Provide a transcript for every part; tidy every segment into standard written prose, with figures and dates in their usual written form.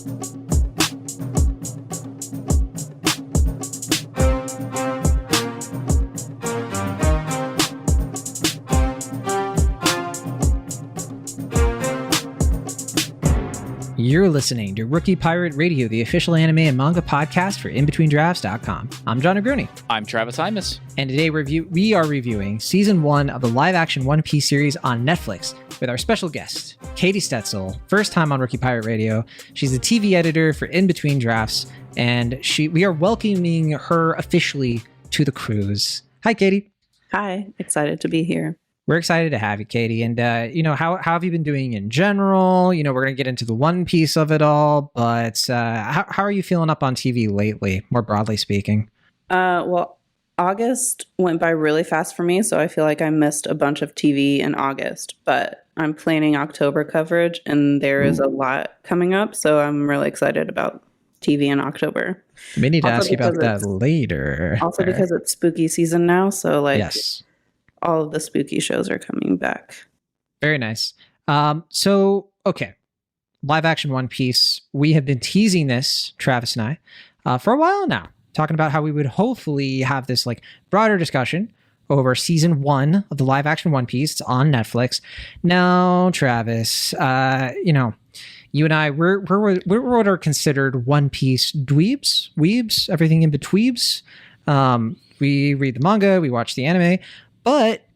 You're listening to Rookie Pirate Radio, the official anime and manga podcast for InBetweenDrafts.com. I'm John Agroni. I'm Travis Hymas. And today we are reviewing Season 1 of the live-action One Piece series on Netflix with our special guest, Katie Stetzel, first time on Rookie Pirate Radio. She's the TV editor for In Between Drafts, and we are welcoming her officially to the cruise. Hi, Katie. Hi, excited to be here. We're excited to have you, Katie. And, how have you been doing in general? We're going to get into the One Piece of it all, but how are you feeling up on TV lately, more broadly speaking? Well, August went by really fast for me, so I feel like I missed a bunch of TV in August, but I'm planning October coverage, and there is a lot coming up, so I'm really excited about TV in October. We need to ask you about that later. Also because it's spooky season now, so yes. All of the spooky shows are coming back. Very nice. Okay. Live action One Piece. We have been teasing this, Travis and I, for a while now, talking about how we would hopefully have this broader discussion over season 1 of the live action One Piece. It's on Netflix. Now, Travis, you and I, we're what are considered One Piece weebs, everything in betweebs. We read the manga, we watch the anime. But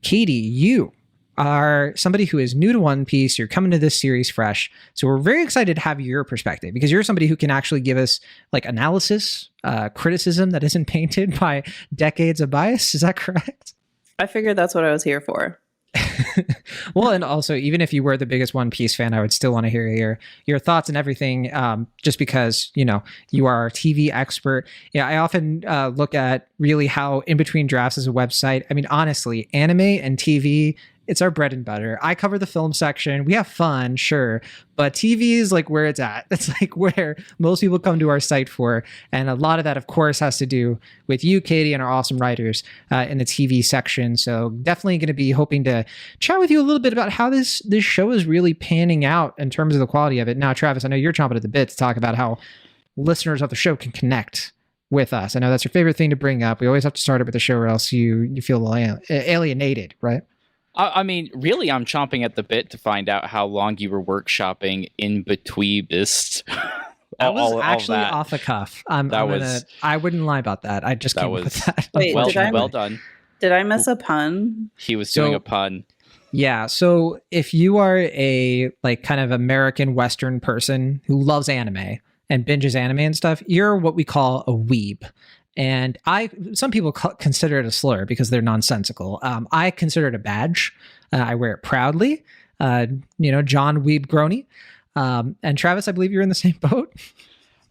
Katie, you are somebody who is new to One Piece. You're coming to this series fresh. So we're very excited to have your perspective because you're somebody who can actually give us analysis, criticism that isn't painted by decades of bias. Is that correct? I figured that's what I was here for. Well, and also, even if you were the biggest One Piece fan, I would still want to hear your thoughts and everything, just because, you are a TV expert. Yeah, I often look at really how In Between Drafts is a website. I mean, honestly, anime and TV, it's our bread and butter. I cover the film section. We have fun, sure, but TV is where it's at. It's where most people come to our site for. And a lot of that, of course, has to do with you, Katie, and our awesome writers in the TV section. So definitely going to be hoping to chat with you a little bit about how this show is really panning out in terms of the quality of it. Now, Travis, I know you're chomping at the bit to talk about how listeners of the show can connect with us. I know that's your favorite thing to bring up. We always have to start it with the show or else you feel alienated, right? I mean, really, I'm chomping at the bit to find out how long you were workshopping In Betweebist. That was actually off the cuff. I wouldn't lie about that. I just came up with that. Wait, well done. Did I miss a pun? He was doing a pun. Yeah. So if you are a kind of American Western person who loves anime and binges anime and stuff, you're what we call a weeb. And some people consider it a slur because they're nonsensical. I consider it a badge. I wear it proudly. John Weeb Grony. And Travis, I believe you're in the same boat.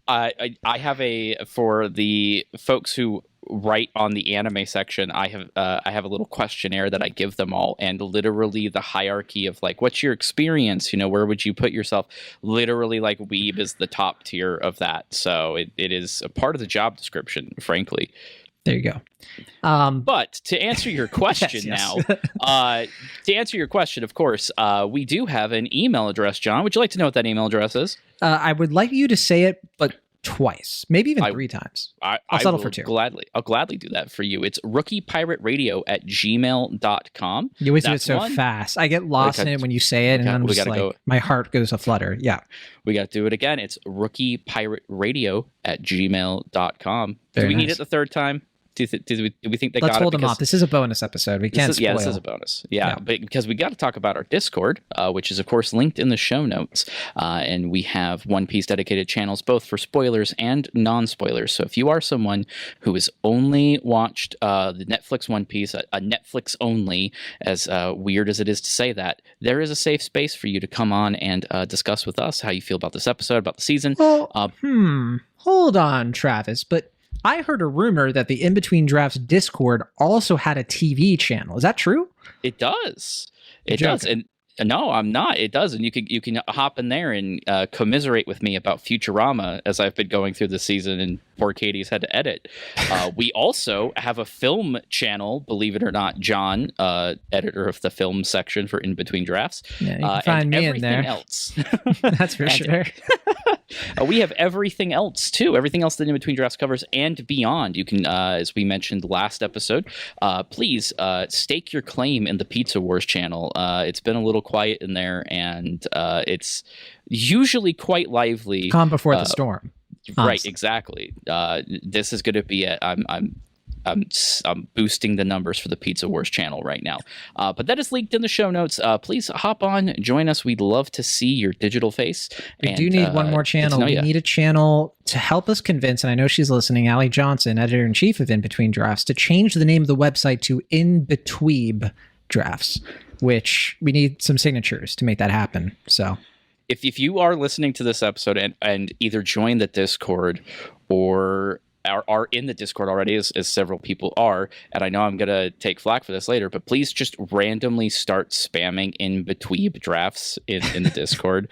I have for the folks who write on the anime section, I have a little questionnaire that I give them all, and literally the hierarchy of what's your experience, where would you put yourself, literally weeb is the top tier of that, so it is a part of the job description, frankly. There you go. But to answer your question now, to answer your question, of course, we do have an email address. John, would you like to know what that email address is? I would like you to say it, but twice, maybe even 3 times. I'll settle for 2. I'll gladly do that for you. It's rookiepirateradio@gmail.com. You always do it so fast. I get lost in it when you say it, and I'm just my heart goes aflutter. Yeah. We got to do it again. It's rookiepirateradio@gmail.com. Do we need it the third time? Do we think they got it? Let's hold them off. This is a bonus episode. We can't spoil. Yeah, this is a bonus. Yeah, but because we got to talk about our Discord, which is, of course, linked in the show notes. And we have One Piece dedicated channels, both for spoilers and non-spoilers. So if you are someone who has only watched the Netflix One Piece, a Netflix only, as weird as it is to say that, there is a safe space for you to come on and discuss with us how you feel about this episode, about the season. Well, hold on, Travis, but I heard a rumor that the In Between Drafts Discord also had a TV channel. Is that true? It does. It does. And no, I'm not. It does. And you can hop in there and commiserate with me about Futurama as I've been going through the season, and poor Katie's had to edit. We also have a film channel, believe it or not, John, editor of the film section for In Between Drafts. Yeah, you can find me in there. Else. That's for sure. We have everything else too. Everything else that In Between Drafts covers and beyond. You can, as we mentioned last episode, please stake your claim in the Pizza Wars channel. It's been a little quiet in there, and it's usually quite lively. Calm before the storm. Right, honestly. Exactly. This is going to be I'm boosting the numbers for the Pizza Wars channel right now. But that is linked in the show notes. Please hop on, join us. We'd love to see your digital face. We do need one more channel. We need a channel to help us convince, and I know she's listening, Allie Johnson, editor-in-chief of In Between Drafts, to change the name of the website to In Betweeb Drafts, which we need some signatures to make that happen. So if you are listening to this episode and either join the Discord or are in the Discord already, as several people are, and I know I'm going to take flack for this later, but please just randomly start spamming In Between Drafts in the Discord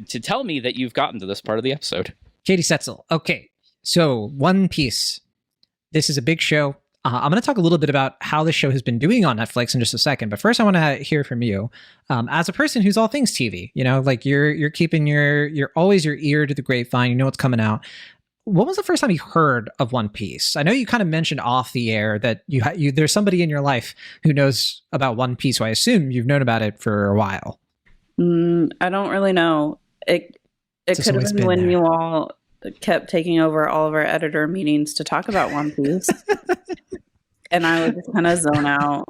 to tell me that you've gotten to this part of the episode. Katie Setzel. Okay, so One Piece. This is a big show. I'm going to talk a little bit about how this show has been doing on Netflix in just a second, but first I want to hear from you as a person who's all things TV. You know, like you're keeping you're always your ear to the grapevine. You know what's coming out. When was the first time you heard of One Piece? I know you kind of mentioned off the air that there's somebody in your life who knows about One Piece, so I assume you've known about it for a while. I don't really know. It could have been when you all kept taking over all of our editor meetings to talk about One Piece, and I would just kind of zone out.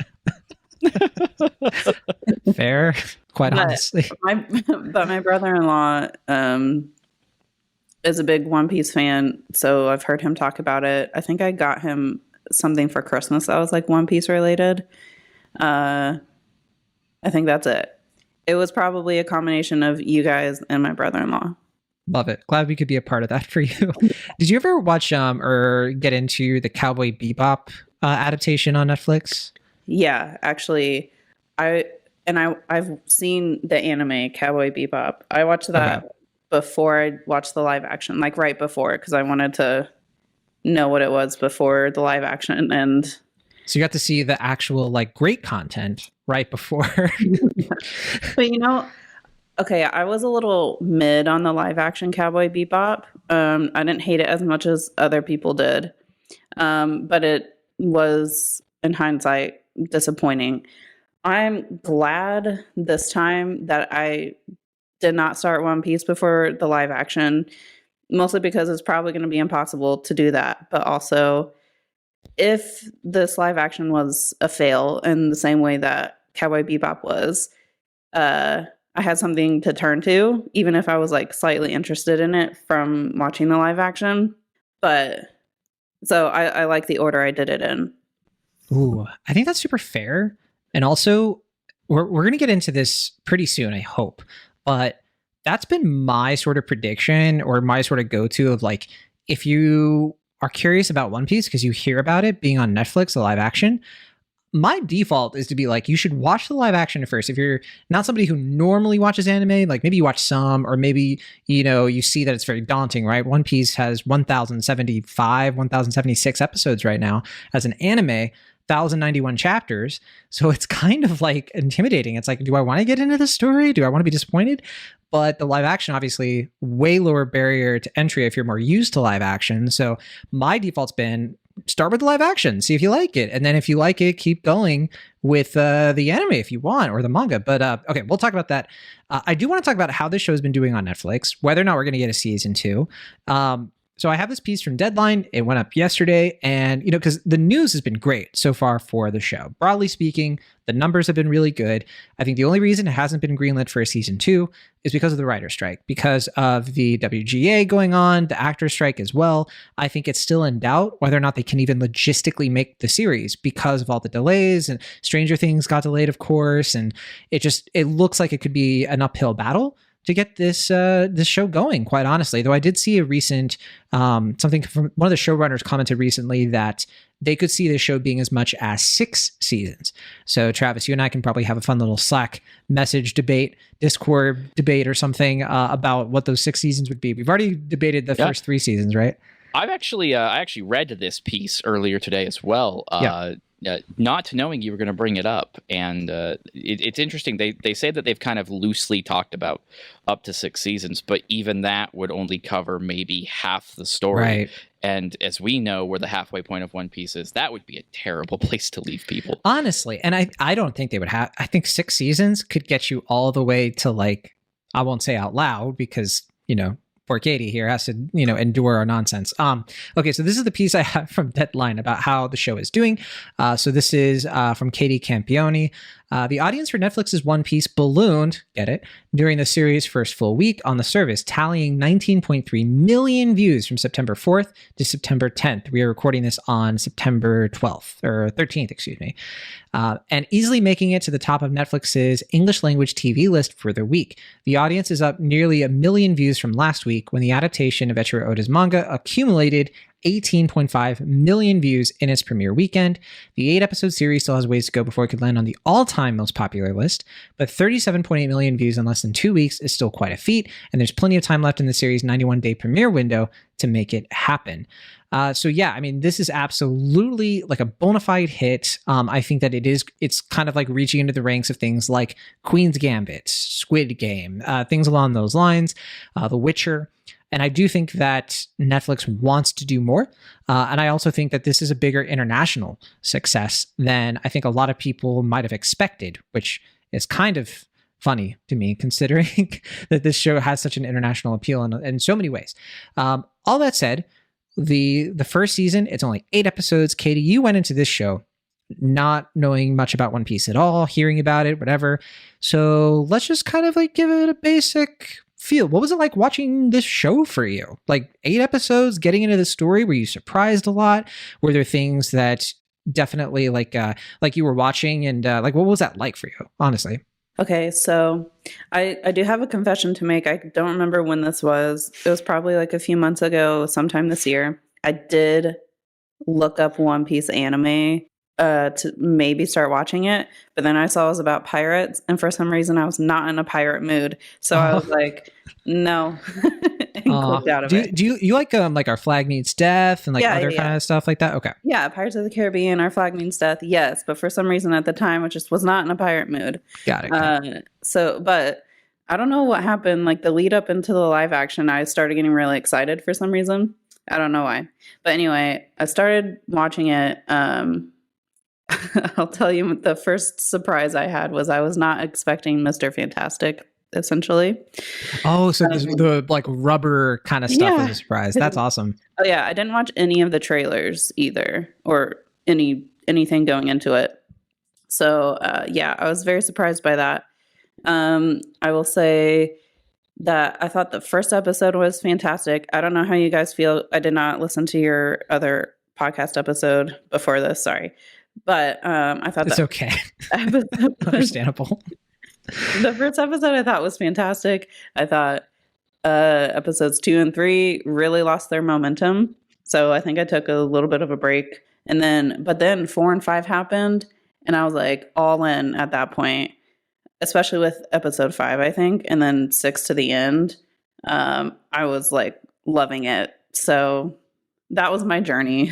Fair, quite honestly. But my brother-in-law is a big One Piece fan, so I've heard him talk about it. I think I got him something for Christmas that was like One Piece related. I think that's it. It was probably a combination of you guys and my brother-in-law. Love it. Glad we could be a part of that for you. Did you ever watch or get into the Cowboy Bebop adaptation on Netflix? Yeah, actually, I've seen the anime Cowboy Bebop. I watched that before I watched the live action, like right before, because I wanted to know what it was before the live action. And so you got to see the actual like great content right before. But okay, I was a little mid on the live action Cowboy Bebop. I didn't hate it as much as other people did, but it was, in hindsight, disappointing. I'm glad this time that I did not start One Piece before the live action, mostly because it's probably going to be impossible to do that. But also, if this live action was a fail in the same way that Cowboy Bebop was, I had something to turn to, even if I was like slightly interested in it from watching the live action. But so I like the order I did it in. Ooh, I think that's super fair. And also, we're going to get into this pretty soon, I hope. But that's been my sort of prediction or my sort of go-to of like, if you are curious about One Piece because you hear about it being on Netflix, the live action, my default is to be like, you should watch the live action first. If you're not somebody who normally watches anime, like maybe you watch some, or maybe, you see that it's very daunting, right? One Piece has 1,076 episodes right now as an anime. 1,091 chapters. So it's kind of like intimidating. It's like, do I want to get into the story? Do I want to be disappointed? But the live action, obviously, way lower barrier to entry if you're more used to live action. So my default's been start with the live action, see if you like it. And then if you like it, keep going with the anime if you want, or the manga. But okay, we'll talk about that. I do want to talk about how this show has been doing on Netflix, whether or not we're going to get a season 2. So I have this piece from Deadline. It went up yesterday, and because the news has been great so far for the show. Broadly speaking, the numbers have been really good. I think the only reason it hasn't been greenlit for a season 2 is because of the writer's strike, because of the WGA going on, the actor's strike as well. I think it's still in doubt whether or not they can even logistically make the series because of all the delays, and Stranger Things got delayed, of course, and it looks like it could be an uphill battle to get this show going, quite honestly. Though I did see a recent something from one of the showrunners commented recently that they could see this show being as much as 6 seasons. So Travis, you and I can probably have a fun little Slack message debate, Discord debate or something about what those 6 seasons would be. We've already debated the first 3 seasons, right? I actually read this piece earlier today as well. not knowing you were going to bring it up. And it's interesting. They say that they've kind of loosely talked about up to 6 seasons, but even that would only cover maybe half the story. Right. And as we know where the halfway point of One Piece is, that would be a terrible place to leave people. Honestly, and I don't think they would have. I think 6 seasons could get you all the way to, like, I won't say out loud because, poor Katie here has to, endure our nonsense. Okay, so this is the piece I have from Deadline about how the show is doing. So this is from Katie Campione. The audience for Netflix's One Piece ballooned, get it, during the series' first full week on the service, tallying 19.3 million views from September 4th to September 10th. We are recording this on September 12th, or 13th, excuse me. And easily making it to the top of Netflix's English language TV list for the week. The audience is up nearly 1 million views from last week when the adaptation of Eiichiro Oda's manga accumulated 18.5 million views in its premiere weekend. The 8-episode series still has ways to go before it could land on the all-time most popular list, but 37.8 million views in less than 2 weeks is still quite a feat, and there's plenty of time left in the series' 91-day premiere window to make it happen. So yeah, I mean, this is absolutely like a bona fide hit. I think that it's kind of like reaching into the ranks of things like Queen's Gambit, Squid Game, things along those lines, The Witcher. And I do think that Netflix wants to do more. And I also think that this is a bigger international success than I think a lot of people might have expected, which is kind of funny to me, considering that this show has such an international appeal in so many ways. All that said, the first season, it's only 8 episodes. Katie, you went into this show not knowing much about One Piece at all, hearing about it, whatever. So let's just kind of like give it a basic feel. What was it like watching this show for you? Like 8 episodes, getting into the story, were you surprised a lot? Were there things that definitely like you were watching and like what was that like for you, honestly? Okay, so I do have a confession to make. I don't remember when this was. It was probably like a few months ago, sometime this year. I did look up One Piece anime to maybe start watching it, but then I saw it was about pirates, and for some reason I was not in a pirate mood. So I was like, no, and clicked out of it. Do you like Our Flag Means Death and like other kind of stuff like that? Okay. Yeah, Pirates of the Caribbean, Our Flag Means Death, yes, but for some reason at the time I just was not in a pirate mood. Got it. But I don't know what happened. Like the lead up into the live action, I started getting really excited for some reason. I don't know why. But anyway, I started watching it. I'll tell you, the first surprise I had was I was not expecting Mr. Fantastic, essentially. Oh, so the like rubber kind of stuff was a surprise. That's awesome. Oh yeah, I didn't watch any of the trailers either, or anything going into it. So yeah, I was very surprised by that. I will say that I thought the first episode was fantastic. I don't know how you guys feel. I did not listen to your other podcast episode before this, sorry. But I thought it's okay. Understandable. The first episode I thought was fantastic. I thought episodes 2 and 3 really lost their momentum. So I think I took a little bit of a break. But then 4 and 5 happened, and I was like all in at that point, especially with episode 5, I think. And then 6 to the end, I was like loving it. So that was my journey.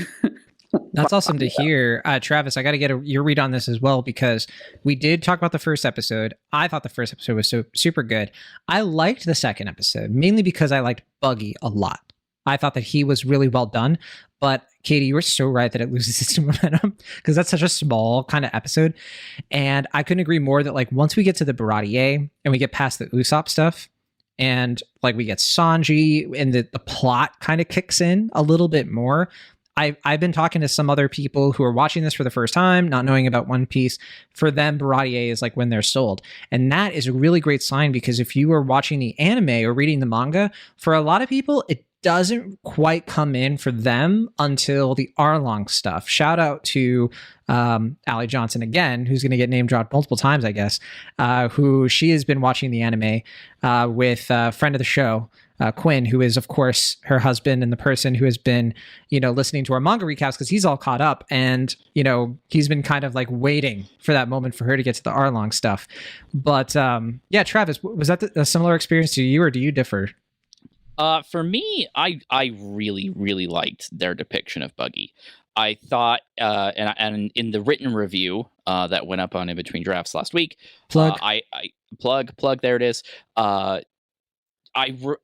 That's awesome to hear. Travis, I got to get your read on this as well, because we did talk about the first episode. I thought the first episode was so super good. I liked the second episode, mainly because I liked Buggy a lot. I thought that he was really well done. But Katie, you were so right that it loses its momentum because that's such a small kind of episode. And I couldn't agree more that like once we get to the Baratier and we get past the Usopp stuff, and like we get Sanji and the plot kind of kicks in a little bit more. I've been talking to some other people who are watching this for the first time, not knowing about One Piece. For them, Baratier is like when they're sold. And that is a really great sign, because if you are watching the anime or reading the manga, for a lot of people, it doesn't quite come in for them until the Arlong stuff. Shout out to Allie Johnson again, who's going to get name dropped multiple times, I guess, who she has been watching the anime with a friend of the show, Quinn, who is, of course, her husband and the person who has been, listening to our manga recaps because he's all caught up. And, he's been kind of like waiting for that moment for her to get to the Arlong stuff. But yeah, Travis, was that a similar experience to you, or do you differ? For me, I really, really liked their depiction of Buggy. I thought, and in the written review that went up on In Between Drafts last week, Plug. I plug. There it is. I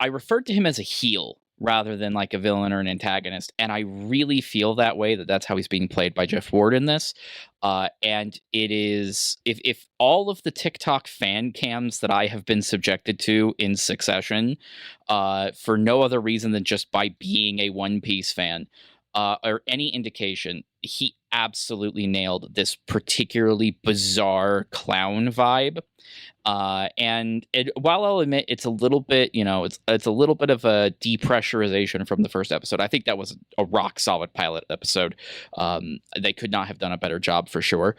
referred to him as a heel rather than like a villain or an antagonist, and I really feel that way. That's how he's being played by Jeff Ward in this. And it is, if all of the TikTok fan cams that I have been subjected to in succession, for no other reason than just by being a One Piece fan, or any indication, he absolutely nailed this particularly bizarre clown vibe. And while I'll admit it's a little bit, it's a little bit of a depressurization from the first episode. I think that was a rock solid pilot episode. They could not have done a better job for sure.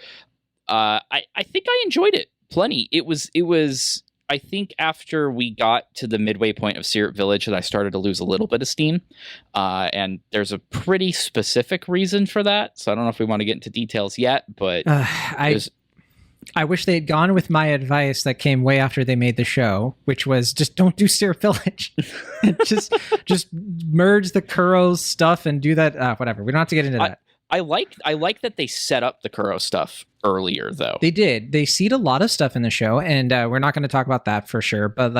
I think I enjoyed it plenty. It was. I think after we got to the midway point of Syrup Village that I started to lose a little bit of steam. And there's a pretty specific reason for that. So I don't know if we want to get into details yet, but I wish they had gone with my advice that came way after they made the show, which was just don't do Syrup Village. just merge the Kuro's stuff and do that. Whatever. We don't have to get into that. I like that they set up the Kuro stuff earlier, though. They did. They seed a lot of stuff in the show, and we're not going to talk about that for sure. But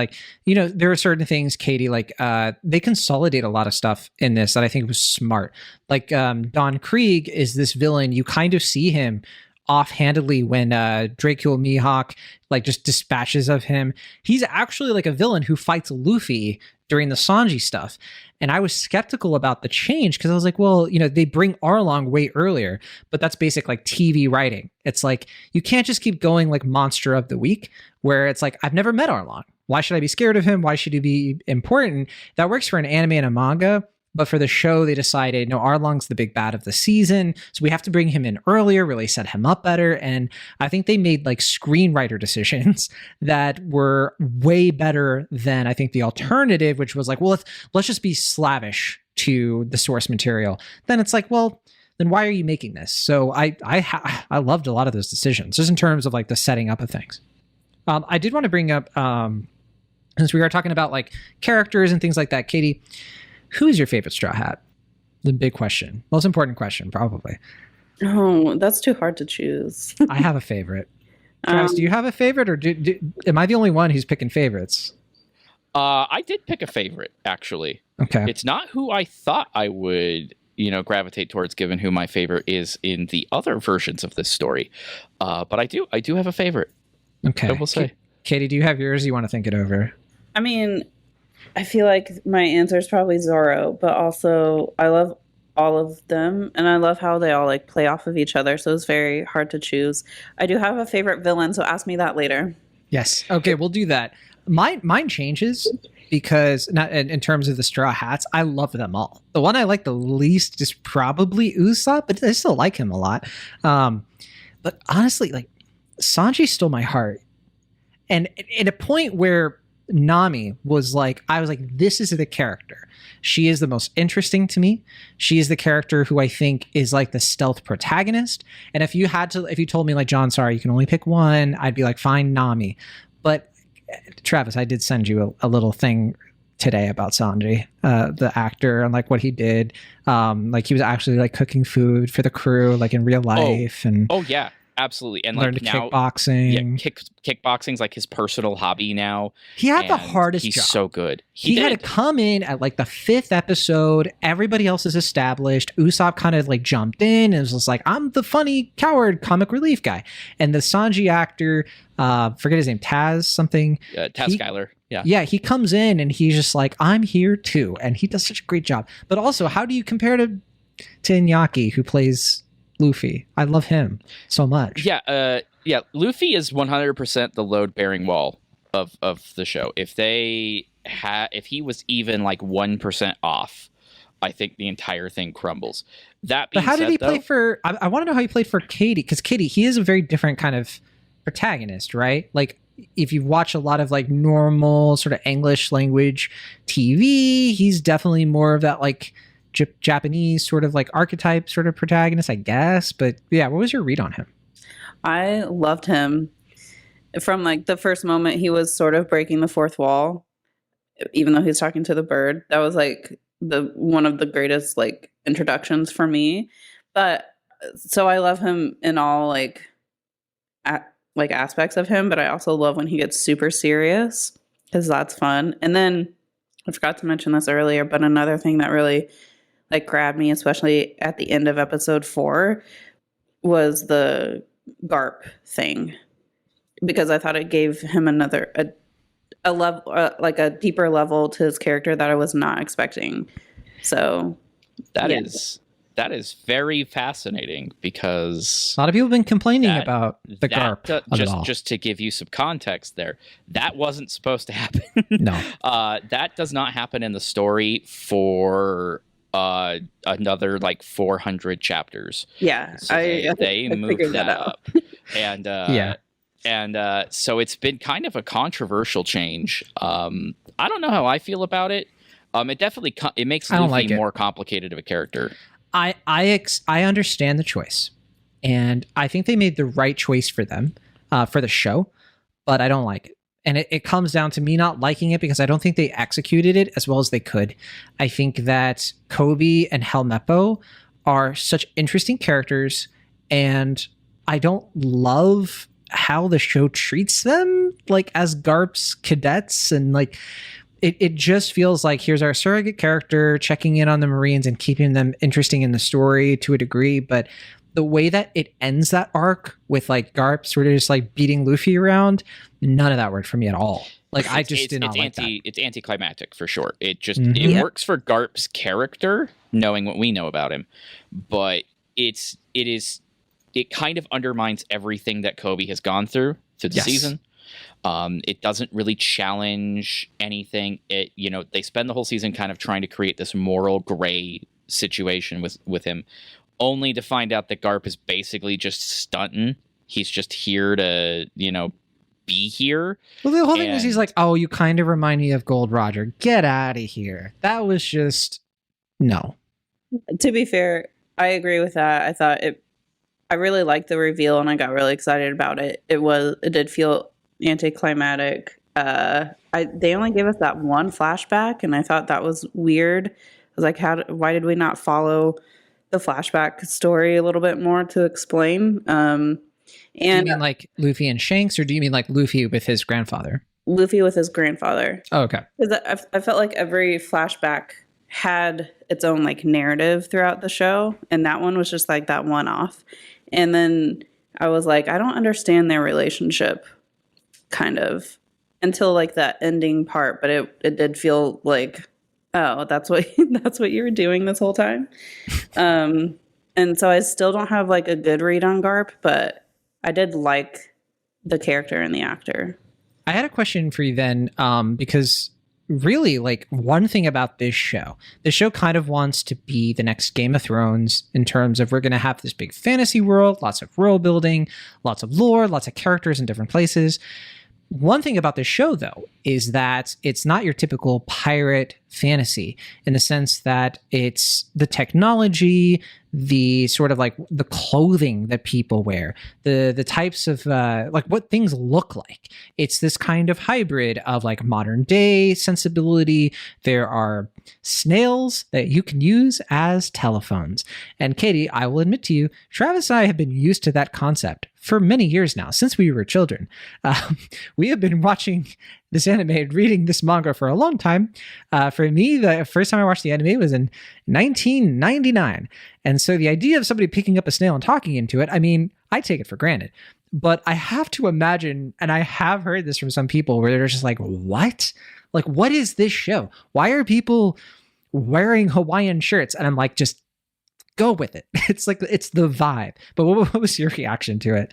there are certain things, Katie, they consolidate a lot of stuff in this that I think was smart. Like Don Krieg is this villain. You kind of see him offhandedly when Dracula Mihawk just dispatches of him. He's actually like a villain who fights Luffy during the Sanji stuff. And I was skeptical about the change because I was like, well, they bring Arlong way earlier, but that's basic TV writing. It's like, you can't just keep going like Monster of the Week, where it's like, I've never met Arlong. Why should I be scared of him? Why should he be important? That works for an anime and a manga. But for the show, they decided, no, Arlong's the big bad of the season. So we have to bring him in earlier, really set him up better. And I think they made screenwriter decisions that were way better than I think the alternative, which was well, let's just be slavish to the source material. Then it's like, well, then why are you making this? So I loved a lot of those decisions, just in terms of the setting up of things. I did want to bring up, since we are talking about characters and things like that, Katie, who is your favorite Straw Hat? The big question. Most important question, probably. Oh, that's too hard to choose. I have a favorite. Travis, do you have a favorite, or am I the only one who's picking favorites? I did pick a favorite, actually. Okay. It's not who I thought I would, gravitate towards, given who my favorite is in the other versions of this story. But I do have a favorite. Okay. I will say. Katie, do you have yours? You want to think it over? I mean, I feel like my answer is probably Zoro, but also I love all of them, and I love how they all play off of each other, so it's very hard to choose. I do have a favorite villain, so ask me that later. Yes. Okay, we'll do that. Mine changes because, not in terms of the Straw Hats, I love them all. The one I like the least is probably Usopp, but I still like him a lot. But honestly, Sanji stole my heart. And at a point where Nami was I was this is the character. She is the most interesting to me. She is the character who I think is the stealth protagonist. And if you told me John, sorry, you can only pick one, I'd be fine, Nami. But Travis, I did send you a little thing today about Sanji, the actor, and what he did. He was actually cooking food for the crew, in real life. Yeah. Absolutely. And learned now, kickboxing. Yeah, kickboxing's his personal hobby now. He had the hardest he's job. He's so good. He had to come in at the 5th episode. Everybody else is established. Usopp kind of jumped in and was just I'm the funny coward comic relief guy. And the Sanji actor, forget his name, Taz something. Taz Skylar. Yeah. Yeah, he comes in and he's just I'm here too. And he does such a great job. But also, how do you compare to Iñaki, who plays Luffy? I love him so much. Yeah, Luffy is 100% the load-bearing wall of the show. If he was even 1% off, I think the entire thing crumbles. That being said, but how did he play though, for? I want to know how he played for Katie, because Katie, he is a very different kind of protagonist, right? If you watch a lot of normal sort of English language TV, he's definitely more of that Japanese sort of archetype sort of protagonist, I guess. But yeah, what was your read on him? I loved him from the first moment he was sort of breaking the fourth wall, even though he's talking to the bird. That was the one of the greatest introductions for me. But so I love him in all like aspects of him, but I also love when he gets super serious because that's fun. And then I forgot to mention this earlier, but another thing that really like grabbed me, especially at the end of episode 4, was the Garp thing, because I thought it gave him a level, like a deeper level to his character that I was not expecting. So that is very fascinating, because a lot of people have been complaining about the Garp of it all. Just to give you some context there, that wasn't supposed to happen. No. That does not happen in the story for another like 400 chapters. Yeah, so they moved that up. And so it's been kind of a controversial change. I don't know how I feel about it. It definitely it makes Luffy more complicated of a character. I understand the choice, and I think they made the right choice for them, for the show, but I don't like it. And it comes down to me not liking it because I don't think they executed it as well as they could. I think that Koby and Helmeppo are such interesting characters, and I don't love how the show treats them, like as Garp's cadets, and like it just feels like here's our surrogate character checking in on the Marines and keeping them interesting in the story to a degree. But the way that it ends that arc with like Garp sort of just like beating Luffy around, none of that worked for me at all. Like I just did not like that. It's anticlimactic for sure. It just it works for Garp's character, knowing what we know about him, but it kind of undermines everything that Koby has gone through the season. It doesn't really challenge anything. They spend the whole season kind of trying to create this moral gray situation with him, only to find out that Garp is basically just stunting. He's just here to, be here. Well, the whole thing was he's like, oh, you kind of remind me of Gold Roger. Get out of here. That was just, no. To be fair, I agree with that. I really liked the reveal and I got really excited about it. It did feel anticlimactic. They only gave us that one flashback, and I thought that was weird. I was like, why did we not follow the flashback story a little bit more to explain? And do you mean like Luffy and Shanks, or do you mean like Luffy with his grandfather? Luffy with his grandfather. Oh, okay. Because I felt like every flashback had its own like narrative throughout the show, and that one was just like that one off. And then I was like, I don't understand their relationship, kind of, until like that ending part. But it did feel like, oh, that's what you were doing this whole time. And so I still don't have like a good read on Garp, but I did like the character and the actor. I had a question for you then, because really, like, one thing about this show kind of wants to be the next Game of Thrones in terms of we're going to have this big fantasy world, lots of world building, lots of lore, lots of characters in different places. One thing about this show, though, is that it's not your typical pirate fantasy in the sense that it's the technology, the sort of like the clothing that people wear, the types of like what things look like. It's this kind of hybrid of like modern day sensibility. There are snails that you can use as telephones. And Katie, I will admit to you, Travis and I have been used to that concept for many years now, since we were children. We have been watching this anime and reading this manga for a long time. For me, the first time I watched the anime was in 1999. And so the idea of somebody picking up a snail and talking into it, I mean, I take it for granted. But I have to imagine, and I have heard this from some people, where they're just like, what? Like, what is this show? Why are people wearing Hawaiian shirts? And I'm like, just go with it. It's like, it's the vibe. But what was your reaction to it?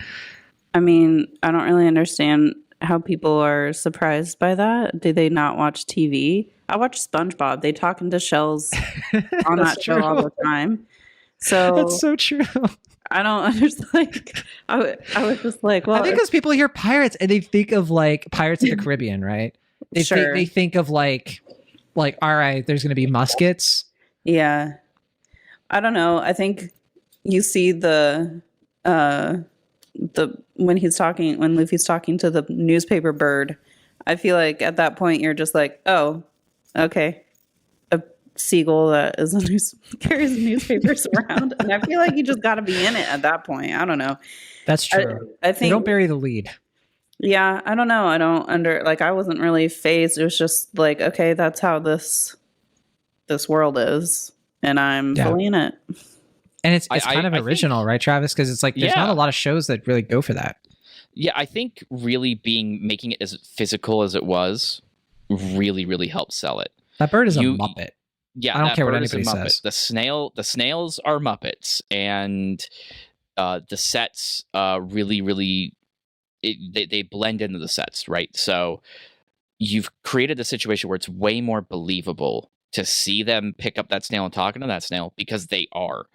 I mean, I don't really understand how people are surprised by that. Do they not watch TV? I watch SpongeBob. They talk into shells on that show all the time. So that's so true. I don't understand. Like, I was just like, well, I think because people hear pirates and they think of like Pirates of the Caribbean, right? They think of like, all right, there's going to be muskets. Yeah. I don't know. I think you see the when Luffy's talking to the newspaper bird, I feel like at that point you're just like, oh, okay. seagull that is carries newspapers around, and I feel like you just got to be in it at that point. I don't know. That's true. I They think don't bury the lead. Yeah, I don't know. I don't I wasn't really phased. It was just like, okay, that's how this world is, and I'm fully in it. And it's kind of original, right, Travis? Because it's like there's not a lot of shows that really go for that. Yeah, I think really making it as physical as it was really, really helped sell it. That bird is a Muppet. Yeah, I don't care what anybody says. The snails are Muppets, and the sets really, really they blend into the sets, right? So you've created a situation where it's way more believable to see them pick up that snail and talking to that snail because they are.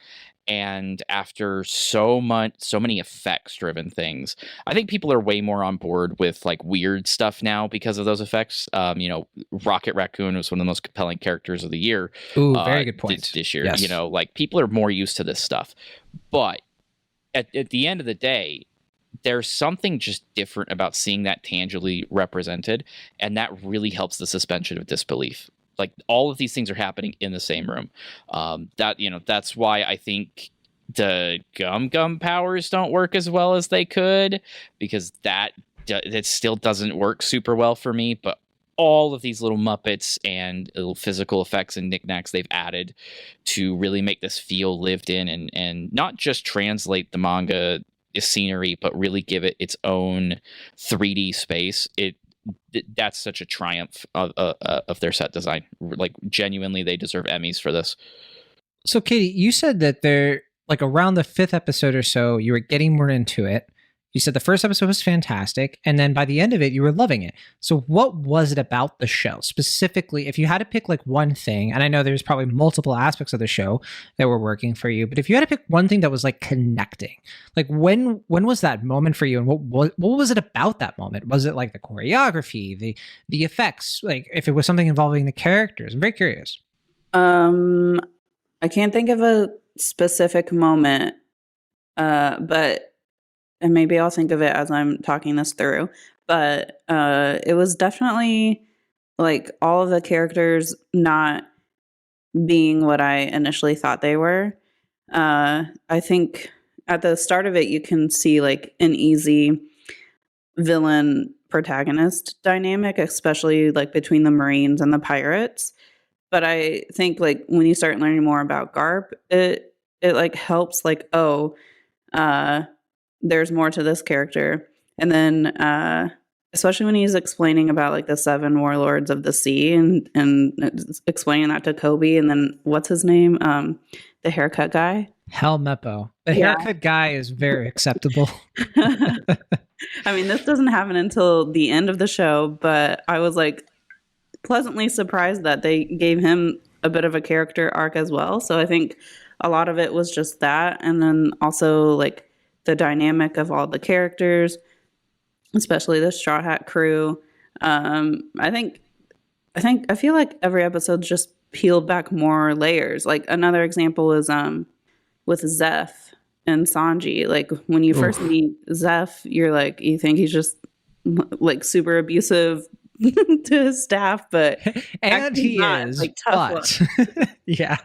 And after so many effects driven things, I think people are way more on board with like weird stuff now because of those effects. Rocket Raccoon was one of the most compelling characters of the year. Ooh, very good point. This year, yes. Like people are more used to this stuff. But at the end of the day, there's something just different about seeing that tangibly represented, and that really helps the suspension of disbelief. Like all of these things are happening in the same room. That's why I think the Gum powers don't work as well as they could, because it still doesn't work super well for me. But all of these little Muppets and little physical effects and knickknacks they've added to really make this feel lived in and not just translate the manga scenery, but really give it its own 3D space. That's such a triumph of their set design. Like genuinely, they deserve Emmys for this. So, Katie, you said that they're like around the 5th episode or so, you were getting more into it. You said the first episode was fantastic, and then by the end of it, you were loving it. So what was it about the show? Specifically, if you had to pick like one thing, and I know there's probably multiple aspects of the show that were working for you, but if you had to pick one thing that was like connecting, like when was that moment for you, and what was it about that moment? Was it like the choreography, the effects? Like if it was something involving the characters? I'm very curious. I can't think of a specific moment, but... and maybe I'll think of it as I'm talking this through, but it was definitely like all of the characters not being what I initially thought they were. I think at the start of it, you can see like an easy villain protagonist dynamic, especially like between the Marines and the pirates. But I think like when you start learning more about Garp, it like helps like, there's more to this character. And then especially when he's explaining about like the 7 warlords of the sea and explaining that to Kobe, and then what's his name? The haircut guy. Helmeppo. The haircut guy is very acceptable. I mean, this doesn't happen until the end of the show, but I was like pleasantly surprised that they gave him a bit of a character arc as well. So I think a lot of it was just that. And then also like the dynamic of all the characters, especially the Straw Hat crew. I feel like every episode just peeled back more layers. Like another example is with Zeph and Sanji. Like when you first meet Zeph, you think he's just like super abusive to his staff, but and he is like tough. Yeah,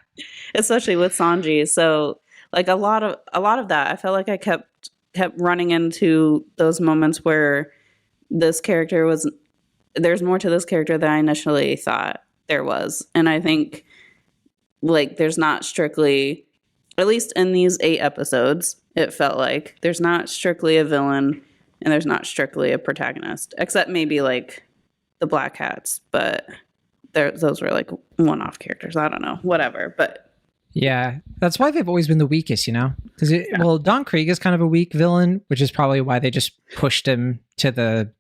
especially with Sanji. So like a lot of that, I felt like I kept running into those moments where this character there's more to this character than I initially thought there was. And I think like there's not strictly, at least in these 8 episodes, it felt like there's not strictly a villain and there's not strictly a protagonist, except maybe like the Black Hats, but those were like one-off characters. I don't know, whatever, but yeah, that's why they've always been the weakest, because well, Don Krieg is kind of a weak villain, which is probably why they just pushed him to the,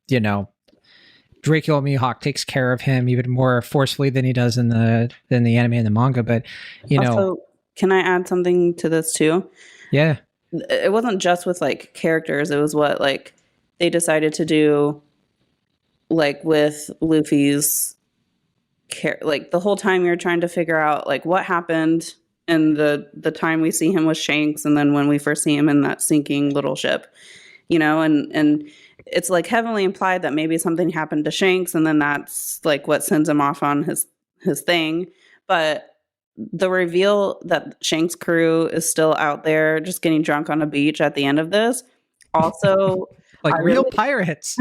Draco Mihawk takes care of him even more forcefully than he does in the anime and the manga. But also, can I add something to this too? Yeah, it wasn't just with like characters; it was what like they decided to do, like with Luffy's like the whole time you're trying to figure out like what happened. And the time we see him with Shanks, and then when we first see him in that sinking little ship, and it's like heavily implied that maybe something happened to Shanks, and then that's like what sends him off on his thing. But the reveal that Shank's crew is still out there just getting drunk on a beach at the end of this. Also, like real pirates.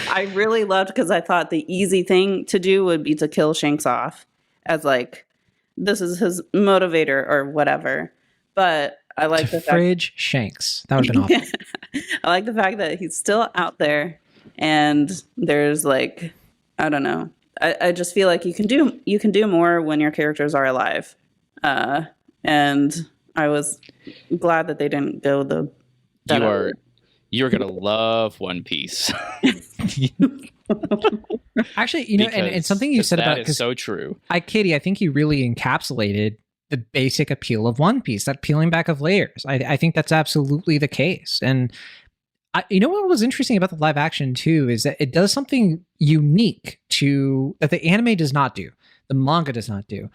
I really loved, because I thought the easy thing to do would be to kill Shanks off as like, this is his motivator or whatever. But I like the fridge Shanks. That would have been awful. I like the fact that he's still out there, and there's like, I don't know. I just feel like you can do more when your characters are alive. And I was glad that they didn't go the You're gonna love One Piece. Actually, you know, and something you said about that is so true. Katie, I think you really encapsulated the basic appeal of One Piece, that peeling back of layers. I think that's absolutely the case. And you know what was interesting about the live action too is that it does something unique that the anime does not do, the manga does not do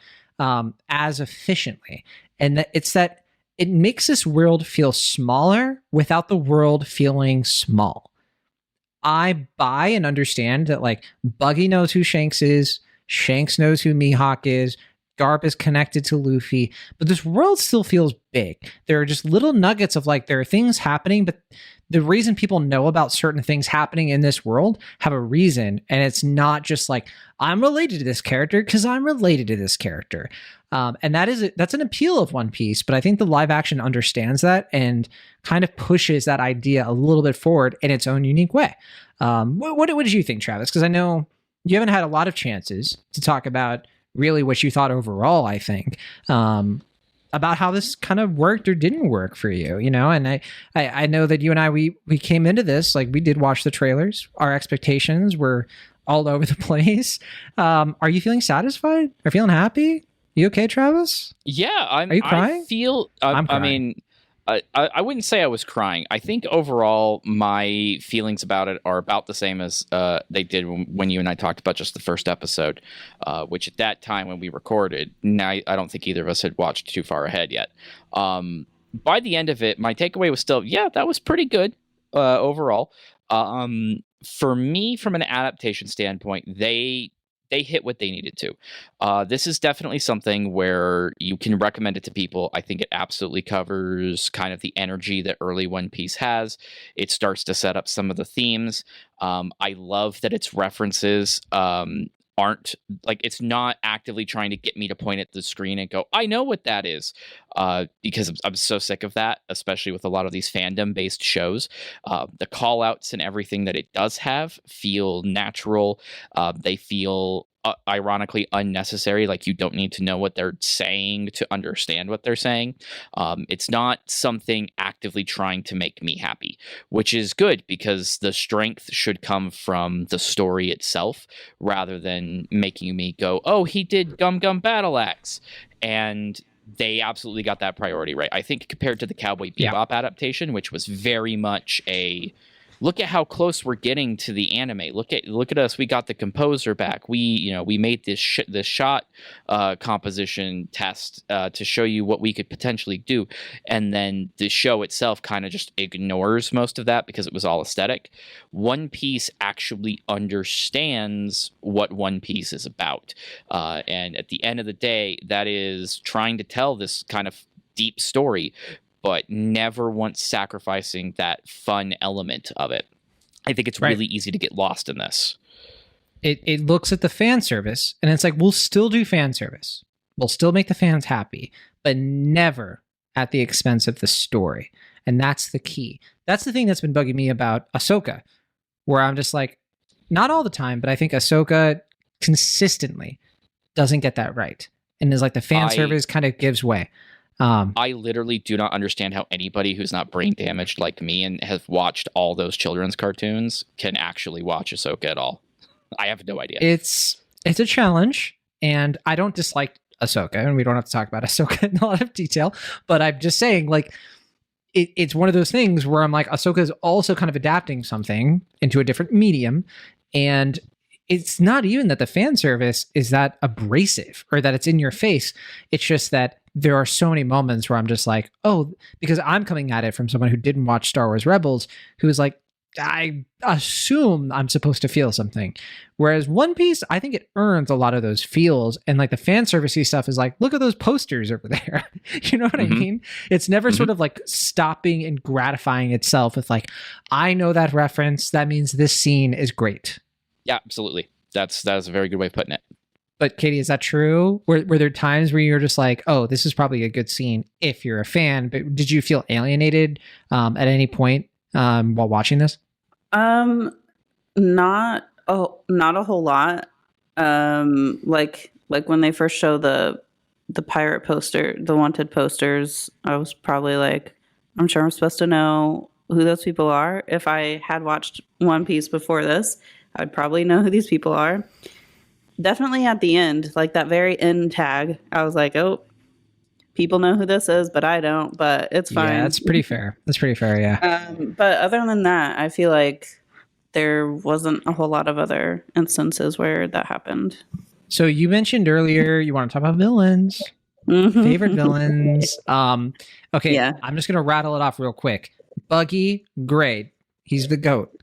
as efficiently, and that it makes this world feel smaller without the world feeling small. I buy and understand that like Buggy knows who Shanks is, Shanks knows who Mihawk is, Garp is connected to Luffy, but this world still feels big. There are just little nuggets of like, there are things happening, but the reason people know about certain things happening in this world have a reason. And it's not just like, I'm related to this character because I'm related to this character. And that's an appeal of One Piece, but I think the live action understands that and kind of pushes that idea a little bit forward in its own unique way. What did you think, Travis? Because I know you haven't had a lot of chances to talk about really what you thought overall, I think, about how this kind of worked or didn't work for you, you know? And I know that you and I, we came into this, like we did watch the trailers. Our expectations were all over the place. Are you feeling satisfied? Are you feeling happy? You okay, Travis? Yeah. Are you crying? I'm crying. I mean, I wouldn't say I was crying. I think overall my feelings about it are about the same as they did when you and I talked about just the first episode, which at that time when we recorded, now I don't think either of us had watched too far ahead yet. By the end of it, my takeaway was still, yeah, that was pretty good overall. For me, from an adaptation standpoint, they hit what they needed to. This is definitely something where you can recommend it to people. I think it absolutely covers kind of the energy that early One Piece has. It starts to set up some of the themes. I love that its references aren't like, it's not actively trying to get me to point at the screen and go, I know what that is, because I'm so sick of that, especially with a lot of these fandom based shows. The call outs and everything that it does have feel natural. They feel ironically unnecessary, like you don't need to know what they're saying to understand what they're saying. It's not something actively trying to make me happy, which is good because the strength should come from the story itself rather than making me go, oh, he did Gum Gum Battle Axe. And they absolutely got that priority right. I think compared to the Cowboy Bebop adaptation, which was very much a look at how close we're getting to the anime. Look at us. We got the composer back. We made this shot composition test to show you what we could potentially do. And then the show itself kind of just ignores most of that because it was all aesthetic. One Piece actually understands what One Piece is about. And at the end of the day, that is trying to tell this kind of deep story, but never once sacrificing that fun element of it. I think it's really easy to get lost in this. It looks at the fan service, and it's like, we'll still do fan service. We'll still make the fans happy, but never at the expense of the story. And that's the key. That's the thing that's been bugging me about Ahsoka, where I'm just like, not all the time, but I think Ahsoka consistently doesn't get that right. And is like the fan service kind of gives way. I literally do not understand how anybody who's not brain damaged like me and has watched all those children's cartoons can actually watch Ahsoka at all. I have no idea. It's a challenge, and I don't dislike Ahsoka, and we don't have to talk about Ahsoka in a lot of detail, but I'm just saying, like, it's one of those things where I'm like, Ahsoka is also kind of adapting something into a different medium, and it's not even that the fan service is that abrasive or that it's in your face. It's just that there are so many moments where I'm just like, oh, because I'm coming at it from someone who didn't watch Star Wars Rebels, who is like, I assume I'm supposed to feel something. Whereas One Piece, I think it earns a lot of those feels. And like the fan servicey stuff is like, look at those posters over there. You know what I mean? It's never sort of like stopping and gratifying itself with like, I know that reference. That means this scene is great. Yeah, absolutely. That is a very good way of putting it. But Katie, is that true? Were there times where you're just like, oh, this is probably a good scene if you're a fan, but did you feel alienated at any point while watching this? Not a whole lot. Like when they first show the pirate poster, the wanted posters, I was probably like, I'm sure I'm supposed to know who those people are. If I had watched One Piece before this, I'd probably know who these people are. Definitely at the end, like that very end tag, I was like, oh, people know who this is, but I don't, but it's fine. Yeah, that's pretty fair. Yeah. But other than that, I feel like there wasn't a whole lot of other instances where that happened. So you mentioned earlier you want to talk about villains. Favorite villains. Okay, yeah. I'm just going to rattle it off real quick. Buggy, great. He's the GOAT.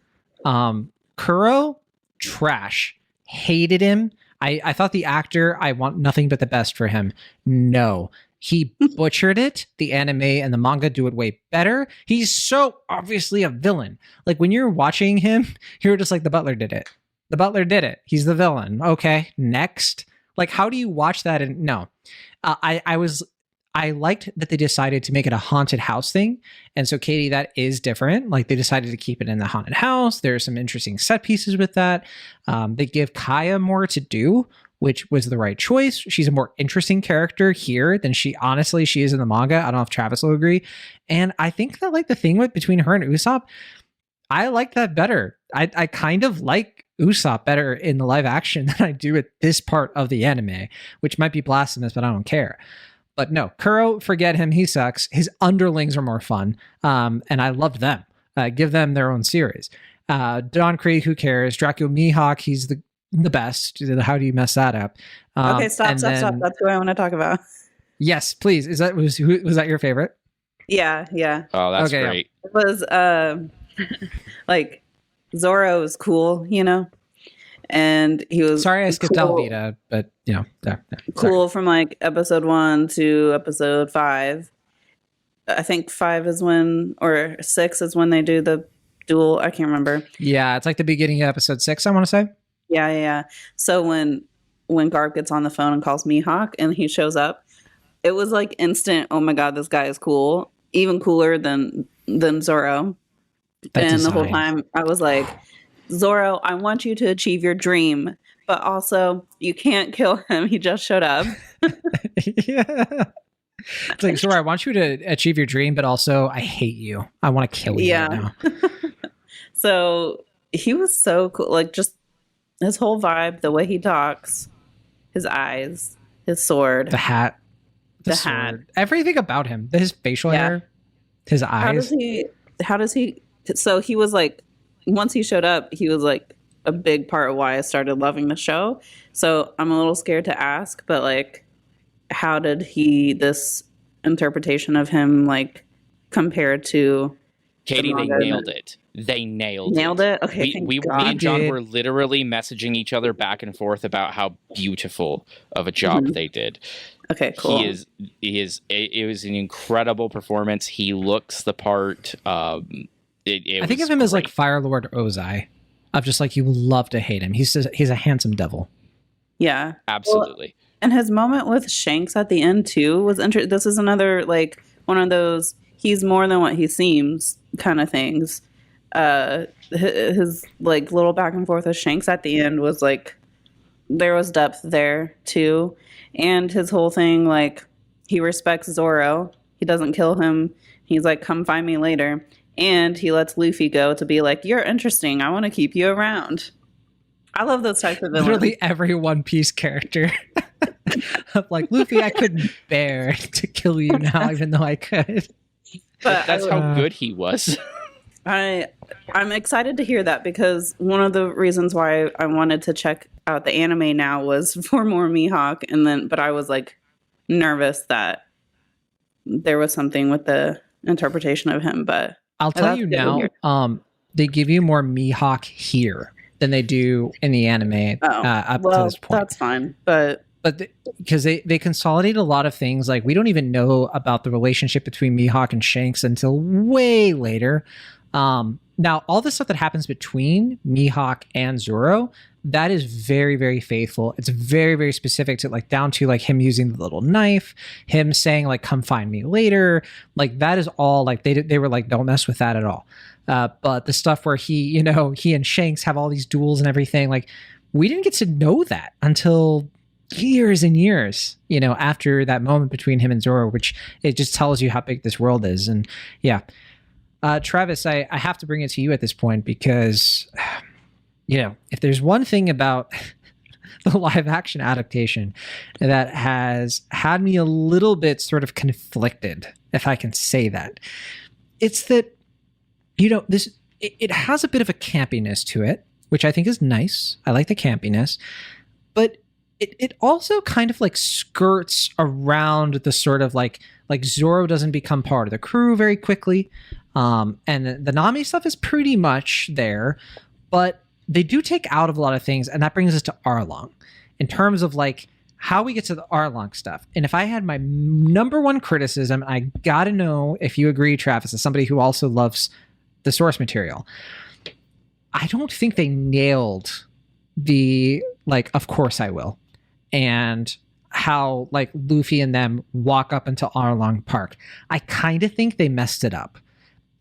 Kuro, trash. Hated him. I thought the actor, I want nothing but the best for him. No. He butchered it. The anime and the manga do it way better. He's so obviously a villain. Like when you're watching him, you're just like, the butler did it. The butler did it. He's the villain. Okay, next. Like, how do you watch that? And no, I liked that they decided to make it a haunted house thing. And so, Katie, that is different. Like, they decided to keep it in the haunted house. There are some interesting set pieces with that. They give Kaya more to do, which was the right choice. She's a more interesting character here than she is in the manga. I don't know if Travis will agree. And I think that, like, the thing between her and Usopp, I like that better. I kind of like Usopp better in the live action than I do at this part of the anime, which might be blasphemous, but I don't care. But no, Kuro, forget him. He sucks. His underlings are more fun. And I loved them. Give them their own series. Don Krieg, who cares? Draco Mihawk, he's the best. How do you mess that up? Okay, stop. That's who I want to talk about. Yes, please. Was that your favorite? Yeah. Oh, that's great. Yeah. It was like Zoro was cool, you know? And he was sorry I skipped cool. Alvida, but you know, cool from like episode 1 to episode 5. I think 5 is when, or 6 is when they do the duel. I can't remember. Yeah, it's like the beginning of episode 6, I want to say. Yeah. So when Garp gets on the phone and calls Mihawk and he shows up, it was like instant, oh my god, this guy is cool. Even cooler than Zoro. The whole time I was like, Zoro, I want you to achieve your dream, but also you can't kill him. He just showed up. Yeah. It's like, Zoro, I want you to achieve your dream, but also I hate you. I want to kill you right now. So he was so cool. Like just his whole vibe, the way he talks, his eyes, his sword. The hat. The hat. Everything about him. His facial hair. His eyes. How does he so he was like, once he showed up, he was like a big part of why I started loving the show. So I'm a little scared to ask, but like, how did this interpretation of him like compare to Katie? They nailed it. They nailed it. Okay. Me and John were literally messaging each other back and forth about how beautiful of a job they did. Okay, cool. It was an incredible performance. He looks the part. I think of him as like Fire Lord Ozai, of just like you love to hate him. He's a handsome devil. Yeah, absolutely. Well, and his moment with Shanks at the end too was interesting. This is another like one of those he's more than what he seems kind of things. His like little back and forth with Shanks at the end was like there was depth there too, and his whole thing like he respects Zoro. He doesn't kill him. He's like, come find me later. And he lets Luffy go to be like, you're interesting. I want to keep you around. I love those types of villains. Literally every One Piece character. Like, Luffy, I couldn't bear to kill you now, even though I could. But that's how good he was. I'm excited to hear that because one of the reasons why I wanted to check out the anime now was for more Mihawk. But I was like nervous that there was something with the interpretation of him. But I'll tell you now, they give you more Mihawk here than they do in the anime up to this point. That's fine, but because they consolidate a lot of things. Like we don't even know about the relationship between Mihawk and Shanks until way later. Now, all the stuff that happens between Mihawk and Zoro, that is very, very faithful. It's very, very specific to like down to like him using the little knife, him saying like, come find me later. Like that is all like they were like, don't mess with that at all. But the stuff where he and Shanks have all these duels and everything, like we didn't get to know that until years and years, after that moment between him and Zoro, which it just tells you how big this world is. And yeah. Travis, I have to bring it to you at this point because, if there's one thing about the live action adaptation that has had me a little bit sort of conflicted, if I can say that, it's that, it has a bit of a campiness to it, which I think is nice. I like the campiness, but it also kind of like skirts around the sort of like Zoro doesn't become part of the crew very quickly. And the Nami stuff is pretty much there, but they do take out of a lot of things. And that brings us to Arlong in terms of like how we get to the Arlong stuff. And if I had my number one criticism, I got to know if you agree, Travis, as somebody who also loves the source material, I don't think they nailed the, like, of course I will. And how like Luffy and them walk up into Arlong Park. I kind of think they messed it up.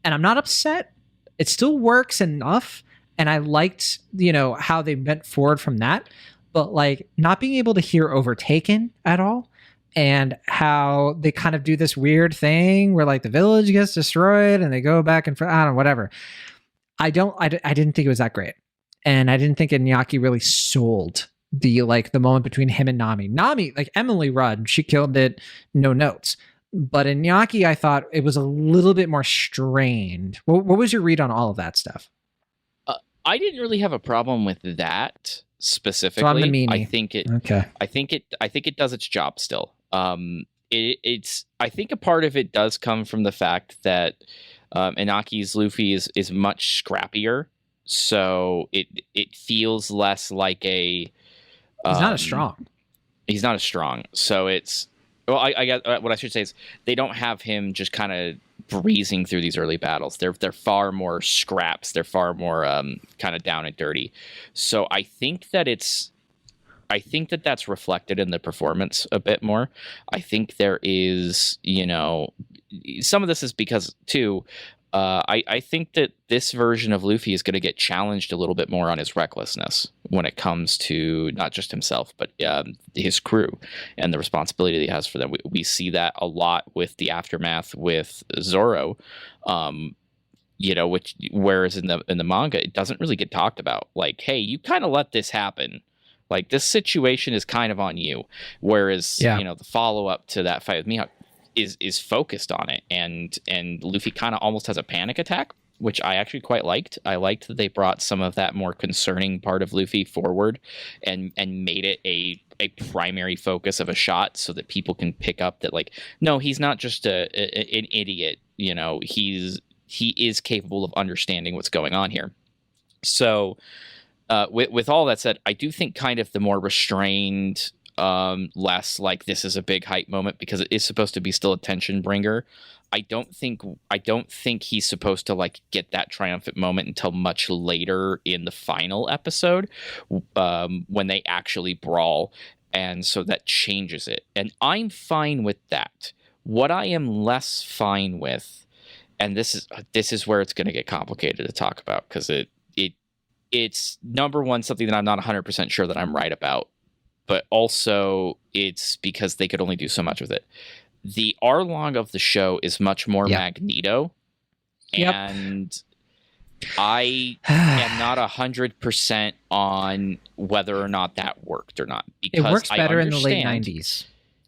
And I'm not upset. It still works enough. And I liked, how they went forward from that. But like not being able to hear Overtaken at all. And how they kind of do this weird thing where like the village gets destroyed and they go back and I don't know, whatever. I didn't think it was that great. And I didn't think Iñaki really sold the moment between him and Nami. Nami, like Emily Rudd, she killed it, no notes. But Iñaki, I thought it was a little bit more strained. What was your read on all of that stuff? I didn't really have a problem with that specifically. So I'm the meanie. I think it does its job still. It's I think a part of it does come from the fact that Inaki's Luffy is much scrappier, so it feels less like a. He's not as strong. He's not as strong, so it's. Well, I guess what I should say is they don't have him just kind of breezing through these early battles. They're far more scraps. They're far more kind of down and dirty. So I think that's reflected in the performance a bit more. I think there is, some of this is because too. I think that this version of Luffy is going to get challenged a little bit more on his recklessness when it comes to not just himself, but his crew and the responsibility that he has for them. We see that a lot with the aftermath with Zoro, which whereas in the manga, it doesn't really get talked about. Like, hey, you kind of let this happen. Like this situation is kind of on you. Whereas, the follow up to that fight with Mihawk is focused on it, and Luffy kind of almost has a panic attack, which I actually quite liked. I liked that they brought some of that more concerning part of Luffy forward and made it a primary focus of a shot so that people can pick up that, like, no, he's not just an idiot. He is capable of understanding what's going on here. So with all that said, I do think kind of the more restrained, less like this is a big hype moment because it is supposed to be still a tension bringer. I don't think he's supposed to like get that triumphant moment until much later in the final episode, when they actually brawl, and so that changes it. And I'm fine with that. What I am less fine with, and this is where it's going to get complicated to talk about because it's number one something that I'm not 100% sure that I'm right about. But also it's because they could only do so much with it. The Arlong of the show is much more Magneto. Yep. And I am not 100% on whether or not that worked or not. Because it works better in the late 90s.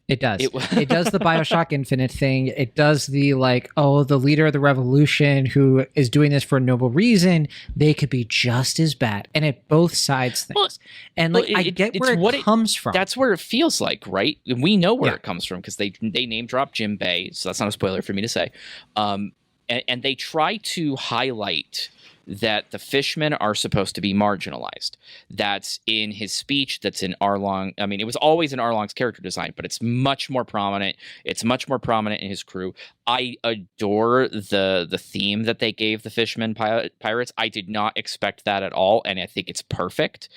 It does. It does the BioShock Infinite thing. It does the the leader of the revolution who is doing this for a noble reason. They could be just as bad. And it both sides things. Well, and I get where it comes from. That's where it feels like, right? We know where it comes from because they name drop Jim Bay. So that's not a spoiler for me to say. And they try to highlight that the fishmen are supposed to be marginalized. That's in his speech. That's in Arlong. I mean, it was always in Arlong's character design, but it's much more prominent. It's much more prominent in his crew. I adore the theme that they gave the fishmen pirates. I did not expect that at all, and I think it's perfect.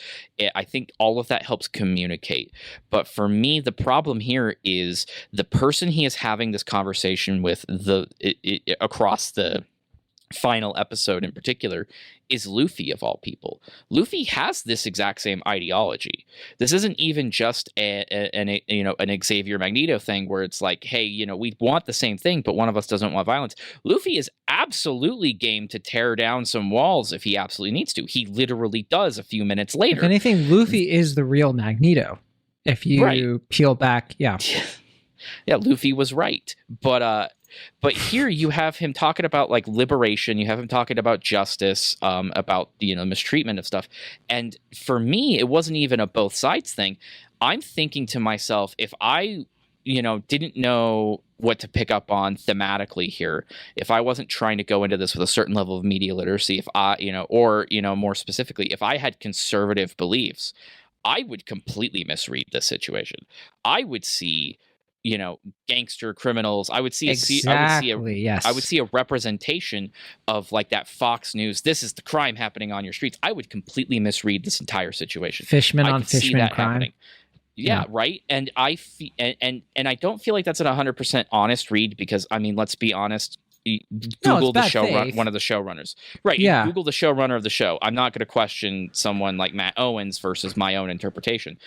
I think all of that helps communicate. But for me, the problem here is the person he is having this conversation with across the final episode in particular is Luffy, of all people. Luffy has this exact same ideology. This isn't even just an Xavier Magneto thing where it's like, hey, we want the same thing, but one of us doesn't want violence. Luffy is absolutely game to tear down some walls if he absolutely needs to. He literally does a few minutes later. If anything, Luffy is the real Magneto. If you peel back, yeah. Yeah, Luffy was right. But here you have him talking about like liberation. You have him talking about justice, about mistreatment of stuff. And for me, it wasn't even a both sides thing. I'm thinking to myself, if I didn't know what to pick up on thematically here, if I wasn't trying to go into this with a certain level of media literacy, if I more specifically, if I had conservative beliefs, I would completely misread this situation. I would see gangster criminals. I would see a representation of like that Fox News. This is the crime happening on your streets. I would completely misread this entire situation. Fishman on fishman crime. Happening. Yeah, right. And I I don't feel like that's an 100% honest read because I mean, let's be honest. Google the one of the showrunners. Right. Yeah. Google the showrunner of the show. I'm not going to question someone like Matt Owens versus my own interpretation.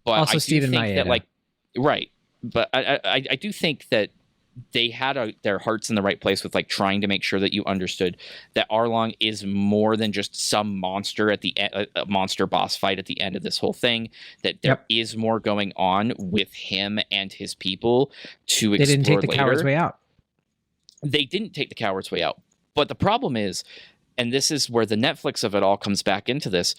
But also I do Stephen think Maeda. that right. But I do think that they had their hearts in the right place with like trying to make sure that you understood that Arlong is more than just some monster at the a monster boss fight at the end of this whole thing. That there is more going on with him and his people to explore. They didn't take the coward's way out. They didn't take the coward's way out. But the problem is, and this is where the Netflix of it all comes back into this.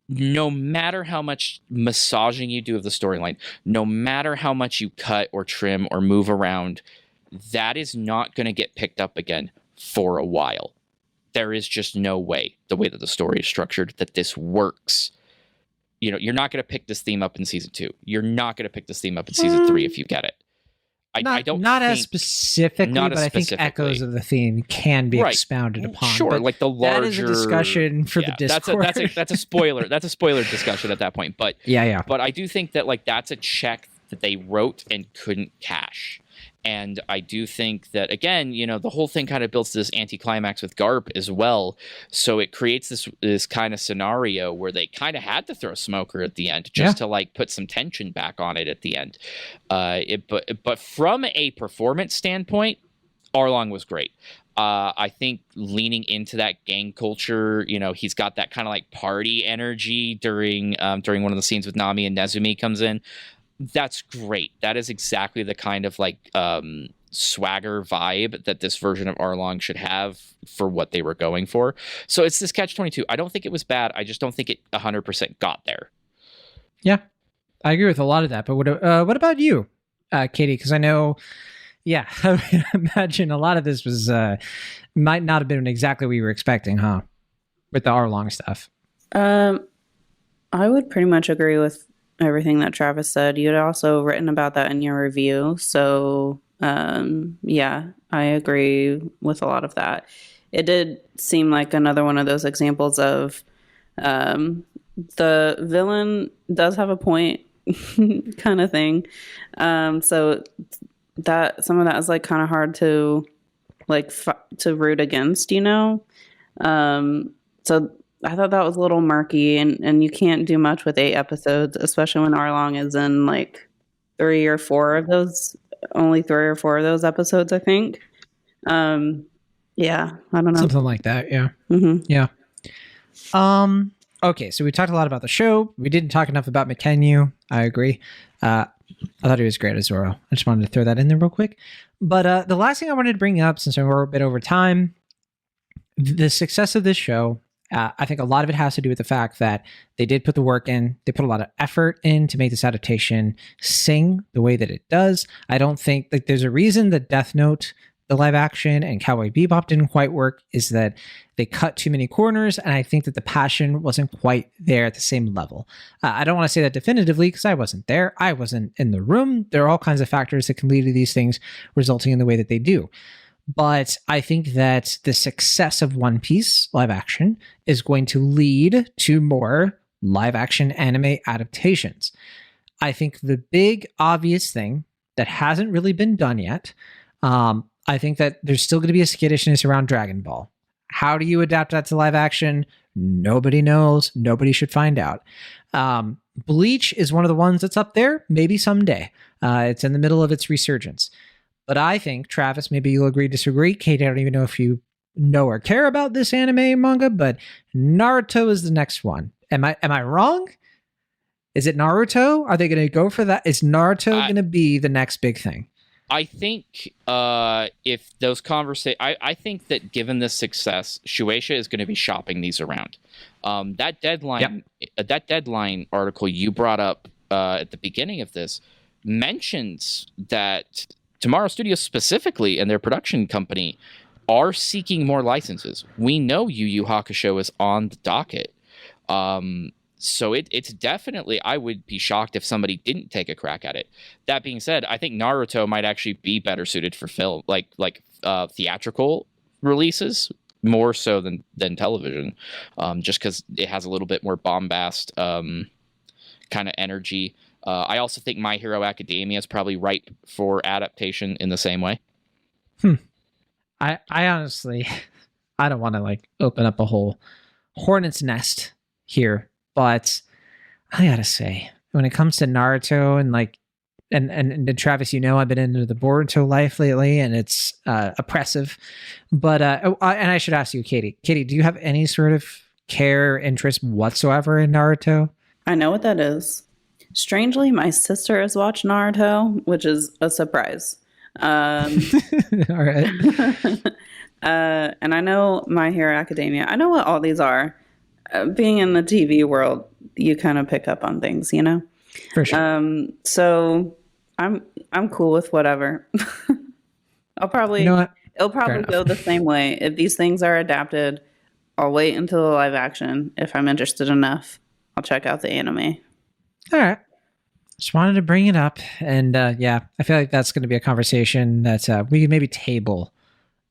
No matter how much massaging you do of the storyline, no matter how much you cut or trim or move around, that is not going to get picked up again for a while. There is just no way, the way that the story is structured, that this works. You're not going to pick this theme up in season 2. You're not going to pick this theme up in season 3 if you get it. Not as specifically, but I think echoes of the theme can be expounded upon. Sure, but like the larger... That is a discussion for the Discord. That's a spoiler. That's a spoiler discussion at that point. But yeah. But I do think that that's a check that they wrote and couldn't cash. And I do think that, again, the whole thing kind of builds this anticlimax with Garp as well. So it creates this kind of scenario where they kind of had to throw Smoker at the end just to put some tension back on it at the end. But from a performance standpoint, Arlong was great. I think leaning into that gang culture, he's got that kind of party energy during one of the scenes with Nami and Nezumi comes in. That's great. That is exactly the kind of swagger vibe that this version of Arlong should have for what they were going for. So it's this catch-22. I don't think it was bad. I just don't think it 100% got there. Yeah, I agree with a lot of that. But what about you, Katie? Because I know, I imagine a lot of this was might not have been exactly what you were expecting, huh? With the Arlong stuff. I would pretty much agree with everything that Travis said. You had also written about that in your review. So, I agree with a lot of that. It did seem like another one of those examples of the villain does have a point kind of thing. So that some of that is kind of hard to to root against, so I thought that was a little murky, and you can't do much with 8 episodes, especially when Arlong is in 3 or 4 of those, only 3 or 4 of those episodes, I think. I don't know. Something like that, yeah. Mm-hmm. Yeah. Okay, so we talked a lot about the show. We didn't talk enough about Mackenzie. I agree. I thought he was great as Zoro. I just wanted to throw that in there real quick. But the last thing I wanted to bring up, since we're a bit over time, the success of this show, I think a lot of it has to do with the fact that they did put the work in. They put a lot of effort in to make this adaptation sing the way that it does. I don't think there's a reason that Death Note the live action and Cowboy Bebop didn't quite work is that they cut too many corners, and I think that the passion wasn't quite there at the same level. I don't want to say that definitively because I wasn't there. I wasn't in the room. There are all kinds of factors that can lead to these things resulting in the way that they do. But I think that the success of One Piece live action is going to lead to more live action anime adaptations. I think the big obvious thing that hasn't really been done yet, I think that there's still going to be a skittishness around Dragon Ball. How do you adapt that to live action? Nobody knows. Nobody should find out. Bleach is one of the ones that's up there. Maybe someday. It's in the middle of its resurgence. But I think, Travis, maybe you'll agree, disagree. Kate, I don't even know if you know or care about this anime manga, but Naruto is the next one. Am I wrong? Is it Naruto? Are they going to go for that? Is Naruto going to be the next big thing? I think if those conversations, I think that given this success, Shueisha is going to be shopping these around. That deadline article you brought up at the beginning of this mentions that Tomorrow Studios specifically and their production company are seeking more licenses. We know Yu Yu Hakusho is on the docket. So it's definitely, I would be shocked if somebody didn't take a crack at it. That being said, I think Naruto might actually be better suited for film, like theatrical releases, more so than television, just because it has a little bit more bombast kind of energy. I also think My Hero Academia is probably ripe for adaptation in the same way. I honestly, I don't want to open up a whole hornet's nest here, but I gotta say, when it comes to Naruto and Travis, I've been into the Boruto life lately, and it's oppressive. But and I should ask you, Katie. Katie, do you have any sort of care or interest whatsoever in Naruto? I know what that is. Strangely, my sister has watched Naruto, which is a surprise. All right. And I know My Hero Academia. I know what all these are. Being in the TV world, you kind of pick up on things, For sure. So I'm cool with whatever. I'll probably, it'll probably go the same way. If these things are adapted, I'll wait until the live action. If I'm interested enough, I'll check out the anime. All right. Just wanted to bring it up. And I feel like that's going to be a conversation that we can maybe table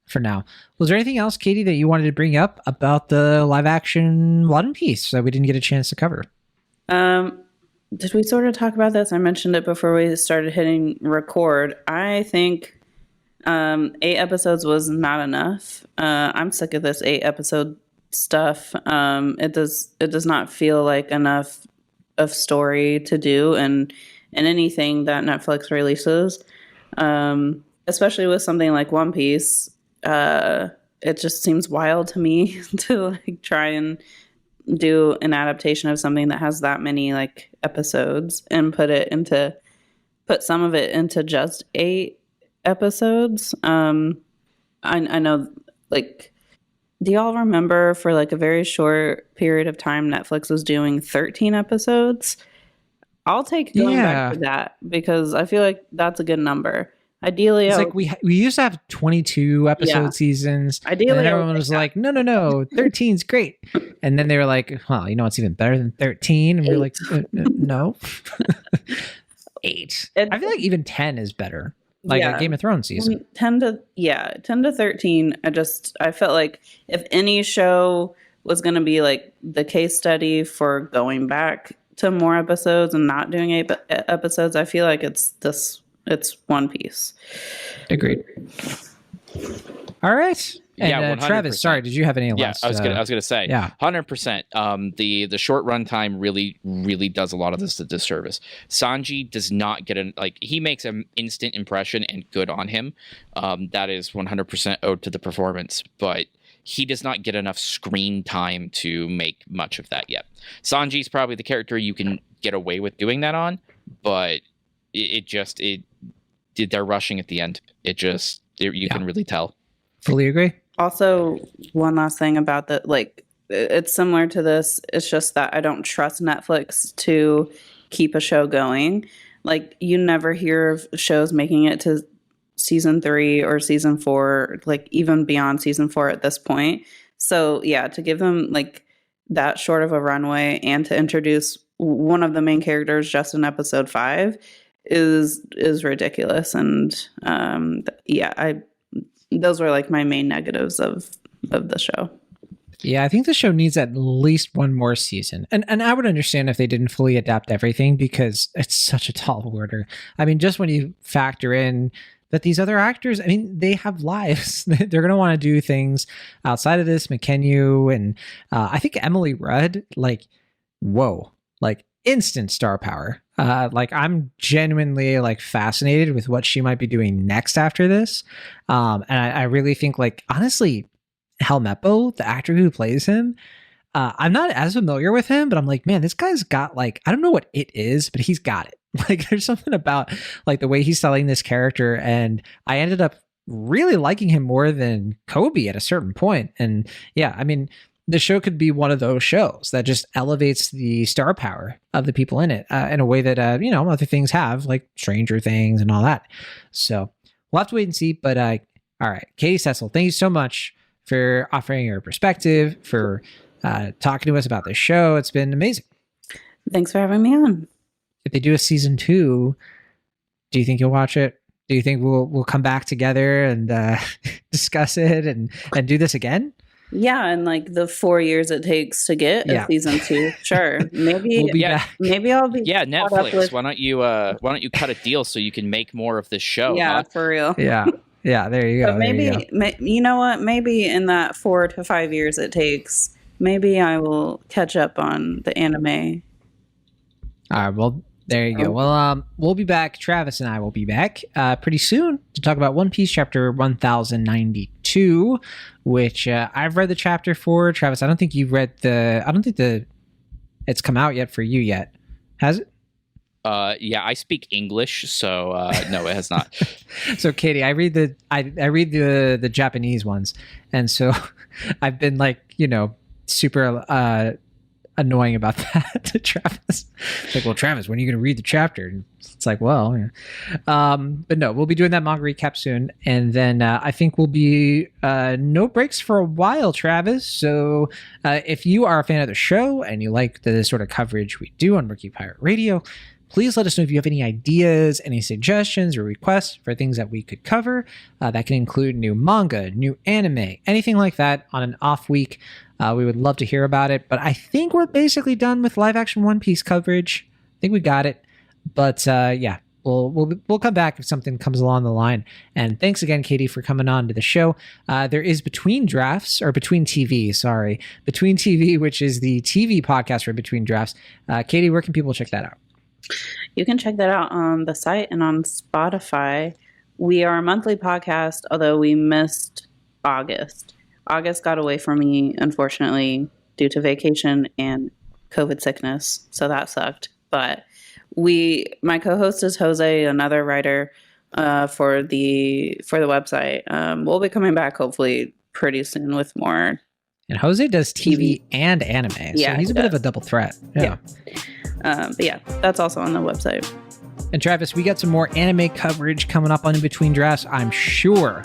for now. Was there anything else, Katie, that you wanted to bring up about the live action One Piece that we didn't get a chance to cover? Did we sort of talk about this? I mentioned it before we started hitting record. I think 8 episodes was not enough. I'm sick of this 8 episode stuff. It does not feel like enough of story to do in anything that Netflix releases, especially with something like One Piece. It just seems wild to me to try and do an adaptation of something that has that many episodes and put some of it into just 8 episodes. I know, do y'all remember for a very short period of time, Netflix was doing 13 episodes? I'll take going back to that because I feel like that's a good number. Ideally, it's we used to have 22 episode seasons. Ideally, and everyone was like, no, 13's great. And then they were like, well, it's even better than 13. And we were like, no. 8. I feel like even 10 is better. A Game of Thrones season. 10 to 13. I felt like if any show was going to be the case study for going back to more episodes and not doing 8 episodes, I feel like it's One Piece. Agreed. All right. And 100%. Travis, sorry, did you have any last? I was gonna say, 100%. The short runtime really does a lot of this a disservice. Sanji does not get he makes an instant impression, and good on him. That is 100% owed to the performance, but he does not get enough screen time to make much of that yet. Sanji's probably the character you can get away with doing that on, but they're rushing at the end. You can really tell. Fully agree. Also, one last thing about that, it's similar to this. It's just that I don't trust Netflix to keep a show going. You never hear of shows making it to season 3 or season 4, like even beyond season 4 at this point. So yeah, to give them like that short of a runway and to introduce one of the main characters just in episode 5 is ridiculous. And those were like my main negatives of the show. Yeah, I think the show needs at least one more season. And I would understand if they didn't fully adapt everything because it's such a tall order. I mean, just when you factor in that these other actors, I mean, they have lives. They're going to want to do things outside of this. McKenna and I think Emily Rudd, like, whoa, like instant star power. Like I'm genuinely like fascinated with what she might be doing next after this. And I really think like, honestly, Helmeppo, the actor who plays him, I'm not as familiar with him, but I'm like, man, this guy's got like, I don't know what it is, but he's got it. Like there's something about like the way he's selling this character. And I ended up really liking him more than Kobe at a certain point. And yeah, I mean, the show could be one of those shows that just elevates the star power of the people in it in a way that, other things have, like Stranger Things and all that. So we'll have to wait and see. But all right, Katie Cecil, thank you so much for offering your perspective, for talking to us about this show. It's been amazing. Thanks for having me on. If they do a season 2, do you think you'll watch it? Do you think we'll come back together and discuss it and do this again? Yeah, and like the 4 years it takes to get a season 2. Sure, maybe maybe I'll be. Yeah, Netflix. Why don't you cut a deal so you can make more of this show? Yeah, for real. Yeah, there you go. But maybe you know what? Maybe in that 4 to 5 years it takes, maybe I will catch up on the anime. All right. Well, there you go. Well, we'll be back. Travis and I will be back pretty soon to talk about One Piece chapter 1092, which I've read the chapter for. Travis, I don't think you've read it's come out yet for you yet. Has it? Yeah, I speak English, so no, it has not. So Katie, I read the Japanese ones, and so I've been like, super annoying about that to Travis. It's like, well, Travis, when are you going to read the chapter? And it's like, well, yeah. But no, we'll be doing that manga recap soon, and then I think we'll be no breaks for a while, Travis. So if you are a fan of the show and you like the sort of coverage we do on Rookie Pirate Radio, please let us know if you have any ideas, any suggestions or requests for things that we could cover. That can include new manga, new anime, anything like that on an off week. We would love to hear about it. But I think we're basically done with live action One Piece coverage. I think we got it. But yeah, we'll come back if something comes along the line. And thanks again, Katie, for coming on to the show. There is Between TV, which is the TV podcast for Between Drafts. Katie, where can people check that out? You can check that out on the site and on Spotify. We are a monthly podcast, although we missed August. August got away from me, unfortunately, due to vacation and COVID sickness. So that sucked. But my co-host is Jose, another writer for the website. We'll be coming back hopefully pretty soon with more. And Jose does TV and anime. So he's a bit of a double threat. Yeah. But yeah, that's also on the website. And Travis, we got some more anime coverage coming up on In Between Drafts, I'm sure.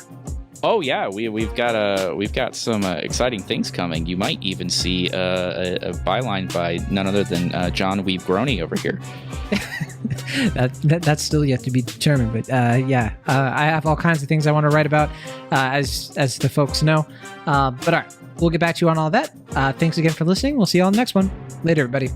Oh yeah, we've got some exciting things coming. You might even see a byline by none other than John Weave Grony over here. That's still yet to be determined, but I have all kinds of things I want to write about, as the folks know. But all right, we'll get back to you on all that. Thanks again for listening. We'll see you on the next one. Later, everybody.